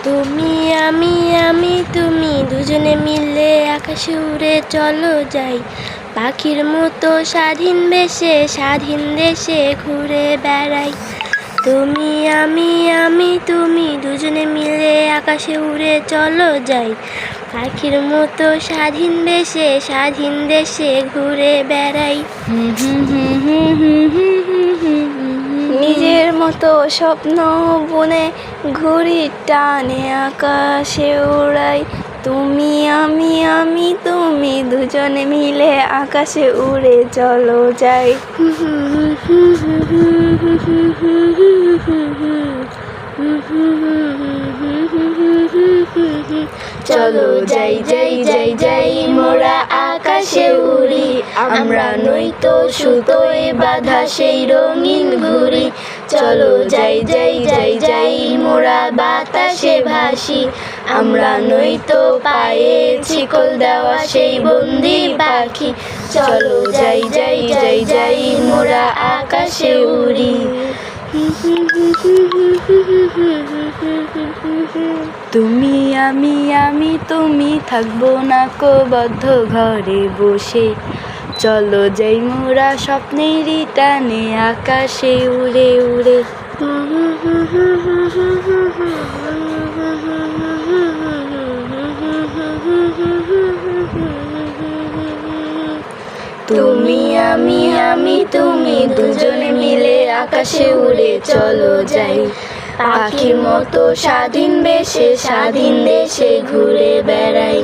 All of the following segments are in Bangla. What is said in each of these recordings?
তুমি আমি তুমি দুজনে মিলে আকাশে উড়ে চলো যাই, পাখির মতো স্বাধীন দেশে ঘুরে বেড়াই। তুমি আমি তুমি দুজনে মিলে আকাশে উড়ে চলো যাই, পাখির মতো স্বাধীন দেশে ঘুরে বেড়াই। নিজের মতো স্বপ্ন বুনে ঘুড়ির টানে আকাশে উড়াই। তুমি আমি তুমি দুজনে মিলে আকাশে উড়ে চলো যাই। চলো যাই যাই যাই যাই মোরা আকাশে উড়ি, আমরা নয়তো সুতোয় বাঁধা সেই রঙিন ঘুড়ি। চলো যাই যাই যাই যাই মোরা বাতাসে ভাসি, আমরা নয়তো পায়ে শিকল দেওয়া সেই বন্দি পাখি। চলো যাই যাই যাই যাই মোরা আকাশে উড়ি। তুমি আমি তুমি থাকবো না কো বদ্ধ ঘরে বসে, চলো যাই মোরা স্বপ্নেরই টানে আকাশে উড়ে উড়ে। তুমি আমি তুমি দুজনে মিলে আকাশে উড়ে চলো যাই, পাখির মতো স্বাধীন দেশে ঘুরে বেড়াই।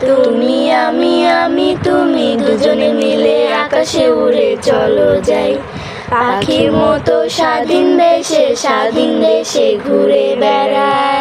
তুমি আমি তুমি দুজনে মিলে আকাশে উড়ে চলো যাই, পাখির মতো স্বাধীন দেশে ঘুরে বেড়াই।